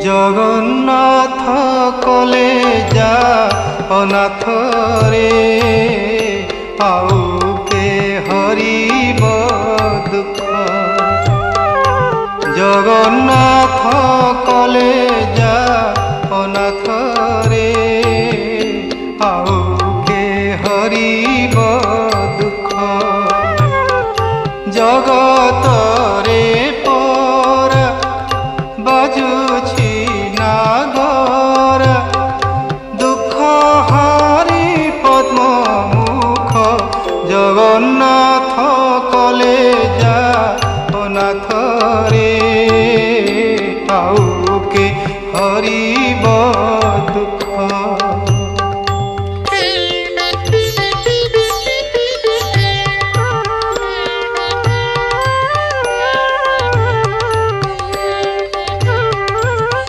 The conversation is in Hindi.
जगन्नाथ कले जा अनाथ रे आउ के हरिब दुख। जगन्नाथ कले जा अनाथ रे आउ के हरिब दुख। जगत रे परा बाजुछि नागर दुख हारी पद्म मुख। जगन्नाथ कले जा अनाथ रे आउ के हरिब